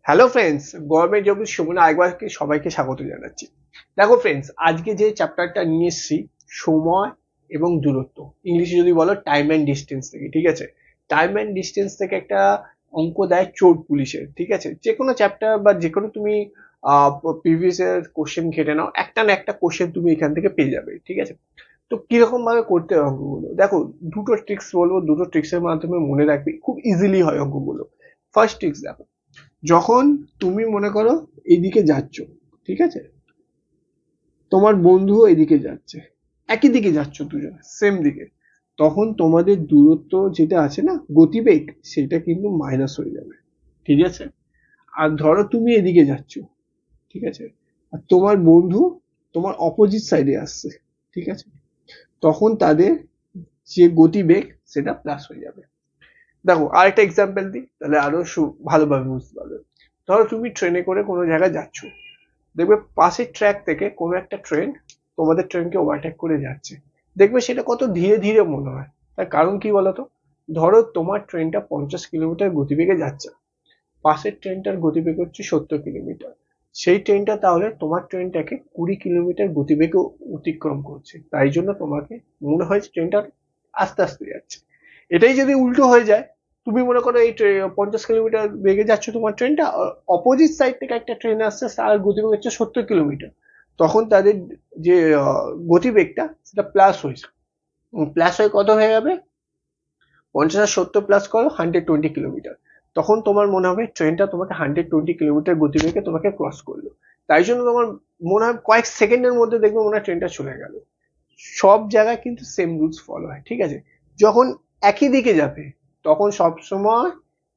Hello friends, government job Sumana একবার সবাইকে স্বাগত জানাচ্ছি। দেখো ফ্রেন্ডস, আজকে যে চ্যাপ্টারটা নিয়ে এসেছি সময় এবং দূরত্ব, ইংলিশে যদি বলো টাইম অ্যান্ড ডিস্টেন্স থেকে, ঠিক আছে। টাইম অ্যান্ড ডিস্টেন্স থেকে একটা অঙ্ক দেয় চোর পুলিশের, ঠিক আছে। যে কোনো চ্যাপ্টার বা যে কোনো তুমি প্রিভিয়াস এর কোশ্চেন ঘেটে নাও, একটা না একটা কোশ্চেন তুমি এখান থেকে পেয়ে যাবে, ঠিক আছে। তো কিরকম ভাবে করতে হয় অঙ্কগুলো দেখো, দুটো ট্রিক্স বলবো, দুটো ট্রিক্সের মাধ্যমে মনে রাখবে, খুব ইজিলি হয় অঙ্কগুলো। ফার্স্ট ট্রিক্স দেখো, যখন তুমি মনে করো এইদিকে যাচ্ছ, ঠিক আছে, তোমার বন্ধু এদিকে যাচ্ছে, একই দিকে যাচ্ছ দুজন, সেম দিকে, তখন তোমাদের দূরত্ব যেটা আছে না, গতিবেগ, সেটা কিন্তু মাইনাস হয়ে যাবে, ঠিক আছে। আর ধরো তুমি এদিকে যাচ্ছ, ঠিক আছে, আর তোমার বন্ধু তোমার অপোজিট সাইডে আসছে, ঠিক আছে, তখন তাদের যে গতিবেগ সেটা প্লাস হয়ে যাবে। দেখো আরেকটা এক্সাম্পল দিই, তাহলে আরো ভালোভাবে বুঝতে পারবে। ধরো তুমি ট্রেনে করে কোনো জায়গায় যাচ্ছ, দেখবে পাশের ট্র্যাক থেকে কোনো একটা ট্রেন তোমাদের ট্রেনকে ওভারটেক করে যাচ্ছে, দেখবে সেটা কত ধীরে ধীরে মনে হয়। তার কারণ কি বলতো, ধরো তোমার ট্রেনটা 50 কিলোমিটার গতিবেগে যাচ্ছে, পাশের ট্রেনটার গতিবেগ হচ্ছে 70 কিলোমিটার, সেই ট্রেনটা তাহলে তোমার ট্রেনটাকে 20 কিলোমিটার গতিবেগে অতিক্রম করছে, তাই জন্য তোমাকে মনে হয় ট্রেনটা আস্তে আস্তে যাচ্ছে। এটাই যদি উল্টো হয়ে যায়, তুমি মনে করো এই 50 কিলোমিটার বেগে যাচ্ছ তোমার ট্রেনটা, অপোজিট সাইড থেকে একটা ট্রেন আসছে, তার গতিবেগ হচ্ছে 70 কিলোমিটার, তখন তাদের যে গতিবেগটা সেটা প্লাস হয়েছে, প্লাস হয়ে কত হয়ে যাবে, 50 আর 70 প্লাস করো 120 কিলোমিটার, তখন তোমার মনে হবে ট্রেনটা তোমাকে 120 কিলোমিটার গতিবেগে তোমাকে ক্রস করলো, তাই জন্য তোমার মনে হয় কয়েক সেকেন্ডের মধ্যে দেখবে মনে হয় ট্রেনটা চলে গেল। সব জায়গায় কিন্তু সেম রুলস ফলো হয়, ঠিক আছে। যখন একই দিকে যাবে তখন সবসময়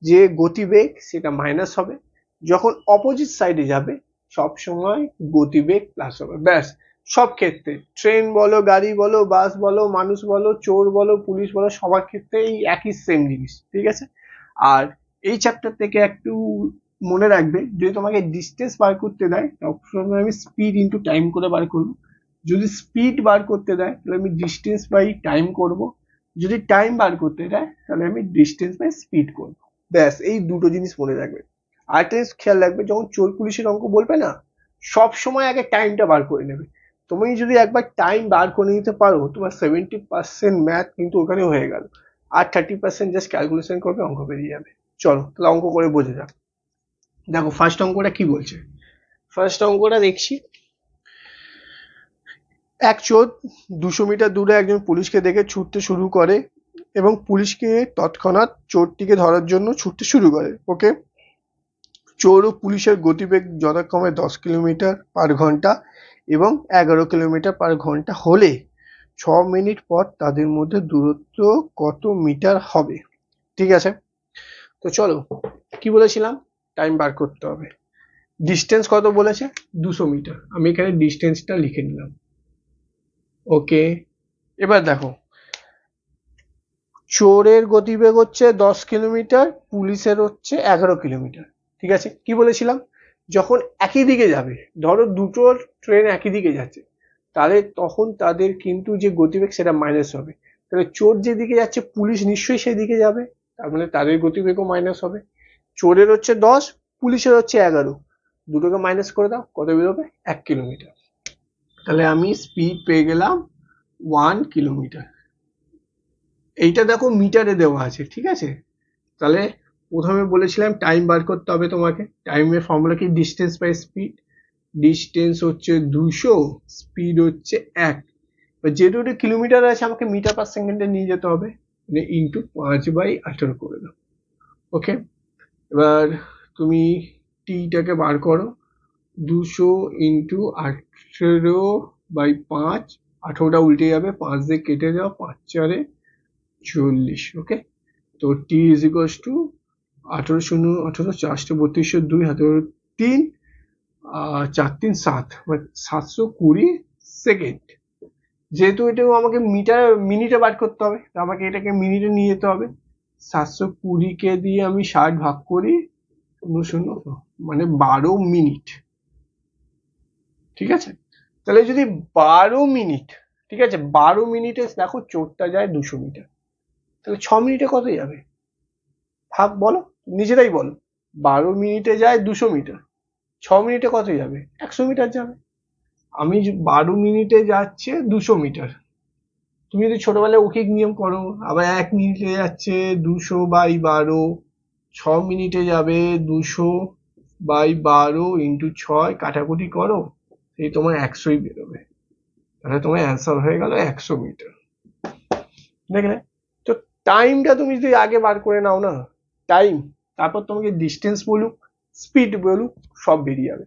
যে গতিবেগ সেটা মাইনাস হবে, যখন অপোজিট সাইডে যাবে সব সময় গতিবেগ প্লাস হবে, ব্যাস। সব ক্ষেত্রে ট্রেন বলো, গাড়ি বলো, বাস বলো, মানুষ বলো, চোর বলো, পুলিশ বলো, সবার ক্ষেত্রে এই একই সেম জিনিস, ঠিক আছে। আর এই চ্যাপ্টার থেকে একটু মনে রাখবে, যদি তোমাকে ডিস্টেন্স বার করতে দেয় সবসময় আমি স্পিড ইন্টু টাইম করে বার করবো, যদি স্পিড বার করতে দেয় তাহলে আমি ডিস্টেন্স বাই টাইম করব, যদি টাইম বার করতে দেয় তাহলে আমি ডিস্টেন্স বাই স্পিড করব, ব্যাস। এই দুটো জিনিস মনে রাখবে। আরেকটা জিনিস খেয়াল রাখবে, যখন চোর পুলিশের অঙ্ক বলবে না, সব সময় আগে টাইমটা বার করে নেবে। তুমি যদি একবার টাইম বার করে নিতে পারো, তোমার 70% ম্যাথ কিন্তু ওখানে হয়ে গেল, আর 30% জাস্ট ক্যালকুলেশন করবে, অঙ্ক বেরিয়ে যাবে। চলো তাহলে অঙ্ক করে বোঝা যাক। দেখো ফার্স্ট অঙ্কটা কি বলছে, ফার্স্ট অঙ্কটা দেখছি। এক চোর 200 মিটার দূরে একজন পুলিশকে দেখে ছুটতে শুরু করে এবং পুলিশকে তৎক্ষণাৎ চোরটিকে ধরার জন্য ছুটতে শুরু করে। ওকে, চোর ও পুলিশের গতিবেগ যথাক্রমে 10 কিলোমিটার/ঘন্টা এবং 11 কিলোমিটার/ঘন্টা হলে 6 মিনিট পর তাদের মধ্যে দূরত্ব কত মিটার হবে? ঠিক আছে, তো চলো, কি বলেছিলাম, টাইম বার করতে হবে। ডিস্টেন্স কত বলেছে, 200 মিটার, আমি এখানে ডিস্টেন্সটা লিখে নিলাম। ওকে, এবার দেখো, চোরের গতিবেগ হচ্ছে 10 কিলোমিটার, পুলিশের হচ্ছে 11 কিলোমিটার, ঠিক আছে। কি বলেছিলাম, যখন একই দিকে যাবে, ধরো দুটো ট্রেন একই দিকে যাচ্ছে, তাহলে তখন তাদের কিন্তু যে গতিবেগ সেটা মাইনাস হবে, তাহলে চোর যেদিকে যাচ্ছে পুলিশ নিশ্চয়ই সেদিকে যাবে, তার মানে তাদের গতিবেগও মাইনাস হবে। চোরের হচ্ছে 10, পুলিশের হচ্ছে 11, দুটোকে মাইনাস করে দাও, কত বেরোবে, 1 কিলোমিটার। তাহলে আমি স্পিড পেয়ে গেলাম 1 কিলোমিটার। এইটা দেখো মিটারে দেওয়া আছে, ঠিক আছে। তাহলে প্রথমে বলেছিলাম টাইম বার করতে হবে তোমাকে, টাইমের ফর্মুলা কি, ডিস্টেন্স বাই স্পিড, ডিস্টেন্স হচ্ছে 200, স্পিড হচ্ছে 1, যেহেতু এটা কিলোমিটার আছে আমাকে মিটার পার সেকেন্ডে নিয়ে যেতে হবে, মানে ইন্টু 5/18 করে দাও। ওকে, এবার তুমি টিটাকে বার করো, 200 ইন্টু 18/5, 18টা উল্টে যাবে, 5 দিয়ে কেটে যাও, 5×4 40। ওকে, তো টি ইজ ইকুয়ালস টু 18×0 18, 4×8 32, হাতে 3, 4×3 7, মানে 720 সেকেন্ড। যেহেতু এটাও আমাকে মিনিটে বার করতে হবে, আমাকে এটাকে মিনিটে নিয়ে যেতে হবে। 720কে দিয়ে আমি 60 ভাগ করি, 0 মানে 12 মিনিট, ঠিক আছে। তাহলে যদি 12 মিনিট, ঠিক আছে, 12 মিনিটে দেখো চোরটা যায় 200 মিটার, তাহলে 6 মিনিটে কত যাবে, ভাব বলো, নিজেরাই বলো। 12 মিনিটে যায় 200 মিটার, 6 মিনিটে কত যাবে? 100 মিটার যাবে। আমি 12 মিনিটে যাচ্ছে 200 মিটার। তুমি যদি ছোটবেলায় অৌখিক নিয়ম করো, আবার 1 মিনিটে যাচ্ছে 200/12, 6 মিনিটে যাবে 200/12 ইন্টু 6 কাটাকুটি করো, এই তোমার 100ই বেরোবে। তাহলে তোমার অ্যান্সার হয়ে গেল 100 মিটার। দেখলে তো? টাইমটা তুমি যদি আগে বার করে নাও না, টাইম, তারপর তোমাকে ডিস্টেন্স বলুক, স্পিড বলুক, সব বেরিয়ে যাবে।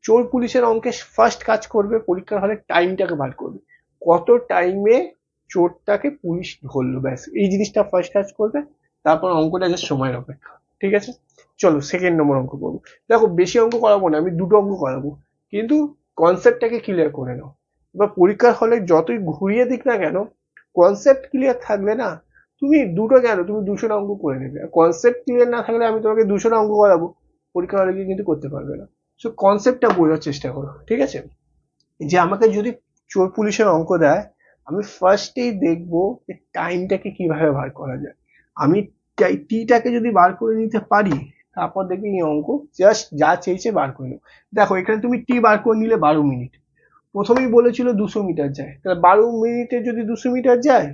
চোর পুলিশের অঙ্কে ফার্স্ট কাজ করবে পরীক্ষার হলে টাইমটাকে বার করবে, কত টাইমে চোরটাকে পুলিশ ধরলো, ব্যাস এই জিনিসটা ফার্স্ট কাজ করবে। তারপর অঙ্কটা জাস্ট সময়ের অপেক্ষা। ঠিক আছে, চলো সেকেন্ড নম্বর অঙ্ক করবো। দেখো বেশি অঙ্ক করাবো না, আমি দুটো অঙ্ক করাবো, কিন্তু কনসেপ্টটাকে ক্লিয়ার করে নাও। এবার পরীক্ষার হলে যতই ঘুরিয়ে দিক না কেন, কনসেপ্ট ক্লিয়ার থাকলে না, তুমি দুটো কেন, তুমি 200টা অঙ্ক করে নেবে। কনসেপ্ট ক্লিয়ার না থাকলে আমি তোমাকে 200টা অঙ্ক করাবো, পরীক্ষা হলে গিয়ে কিন্তু করতে পারবে না। সো কনসেপ্টটা বোঝার চেষ্টা করো। ঠিক আছে, যে আমাকে যদি চোর পুলিশের অঙ্ক দেয়, আমি ফার্স্টেই দেখবো যে টাইমটাকে কিভাবে বার করা যায়। আমি টিটাকে যদি বার করে নিতে পারি, তারপর দেখবি এই অঙ্ক জাস্ট যা চেয়েছে বার করে নেবো। দেখো এখানে তুমি টি বার করে নিলে 12 মিনিট, প্রথমেই বলেছিল 200 মিটার যায়, তাহলে 12 মিনিটে যদি 200 মিটার যায়,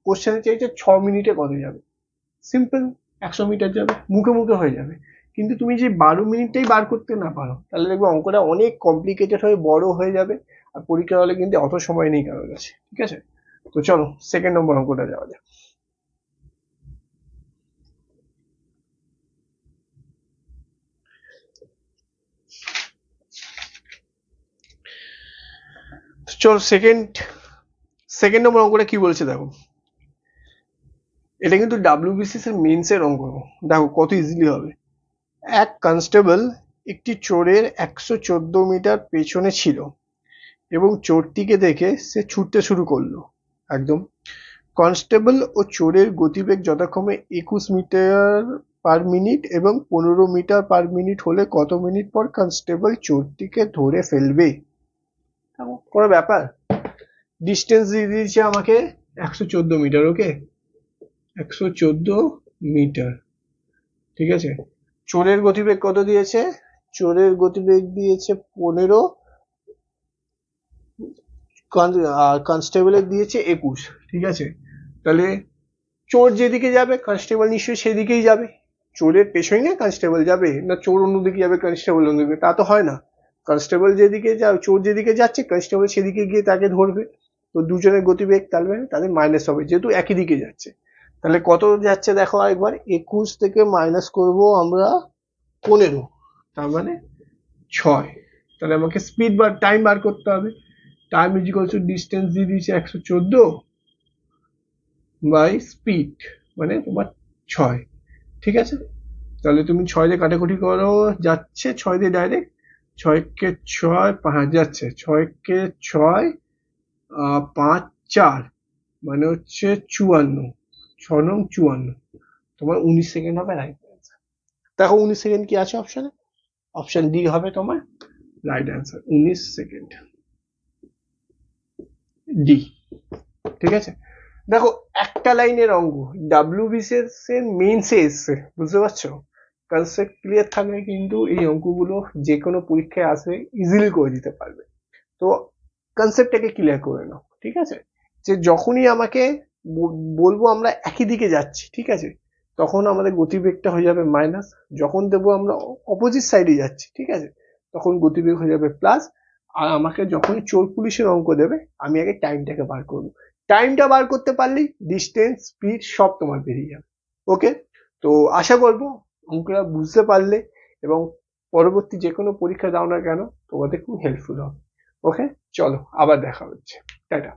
কোশ্চেনে চেয়েছে 6 মিনিটে কত যাবে। সিম্পল, 100 মিটার যাবে, মুখে মুখে হয়ে যাবে। কিন্তু তুমি যে 12 মিনিটটাই বার করতে না পারো, তাহলে দেখবে অঙ্কটা অনেক কমপ্লিকেটেড হয়ে বড় হয়ে যাবে, আর পরীক্ষা হলে কিন্তু অত সময় নেই কারোর কাছে। ঠিক আছে, তো চলো সেকেন্ড নম্বর অঙ্কটা যাওয়া যাক। চলো সেকেন্ড নম্বর অঙ্কটা কি বলছে দেখো। এটা কিন্তু WBCS এর মেন্স এর অঙ্ক। দেখো কত ইজিলি হবে। এক কনস্টেবল একটি চোরের 114 মিটার পেছনে ছিল এবং চোরটিকে দেখে সে ছুটতে শুরু করলো। একদম। কনস্টেবল ও চোরের গতিবেগ যথাক্রমে 21 মিটার/মিনিট এবং 15 মিটার/মিনিট হলে কত মিনিট পর কনস্টেবল চোরটিকে ধরে ফেলবে? কোনো ব্যাপার। ডিস্টেন্স দিয়ে দিয়েছে আমাকে 114 মিটার। ওকে, 114 মিটার। ঠিক আছে, চোরের গতিবেগ কত দিয়েছে? চোরের গতিবেগ দিয়েছে 15, আর কনস্টেবলের দিয়েছে 21। ঠিক আছে, তাহলে চোর যেদিকে যাবে কনস্টেবল নিশ্চয়ই সেদিকেই যাবে। চোরের পেছনে না কনস্টেবল যাবে, না চোর অন্যদিকে যাবে কনস্টেবল অন্যদিকে, তা তো হয় না। কনস্টেবল যেদিকে যাবে, চোর যেদিকে যাচ্ছে কনস্টেবল সেদিকে গিয়ে তাকে ধরবে। তো দুজনের গতিবেগ তাহলে তাদের মাইনাস হবে, যেহেতু একই দিকে যাচ্ছে। তাহলে কত যাচ্ছে দেখো আরেকবার, 21 থেকে মাইনাস করব আমরা 15, তার মানে 6। তাহলে আমাকে স্পিড বা টাইম বার করতে হবে। Time is equal to distance দিয়ে দিয়েছে 114 বাই স্পিড, মানে তোমার 6। ঠিক আছে, তাহলে তুমি 6 দিয়ে কাটাকুটি করো, যাচ্ছে 6 দিয়ে ডাইরেক্ট, 6 কে 6 5 যাচ্ছে, 6 কে 6 5 4, মানে হচ্ছে 54, 6 নং 54, তোমার 19 সেকেন্ড হবে রাইট অ্যান্সার। দেখো 19 সেকেন্ড কি আছে অপশনে, অপশন ডি হবে তোমার রাইট অ্যান্সার, 19 সেকেন্ড, ডি। ঠিক আছে, দেখো একটা লাইনের অঙ্ক WBCS এর মেইনসে এসছে, বুঝতে পারছো? কনসেপ্ট ক্লিয়ার থাকলে কিন্তু এই অঙ্কগুলো যে কোনো পরীক্ষায় আসবে, ইজিলি করে দিতে পারবে। তো কনসেপ্টটাকে ক্লিয়ার করে নাও। ঠিক আছে, যে যখনই আমাকে বলবো আমরা একই দিকে যাচ্ছি, ঠিক আছে, তখন আমাদের গতিবেগটা হয়ে যাবে মাইনাস। যখন দেবো আমরা অপোজিট সাইডে যাচ্ছি, ঠিক আছে, তখন গতিবেগ হয়ে যাবে প্লাস। আর আমাকে যখনই চোর পুলিশের অঙ্ক দেবে, আমি আগে টাইমটাকে বার করবো। টাইমটা বার করতে পারলেই ডিস্টেন্স স্পিড সব তোমার বেরিয়ে যাবে। ওকে, তো আশা করবো অঙ্কটা বুঝতে পারলে, এবং পরবর্তী যে কোনো পরীক্ষা দাও না কেন তোমাদের খুব হেল্পফুল হবে। ওকে, চলো আবার দেখা হচ্ছে, টাটা।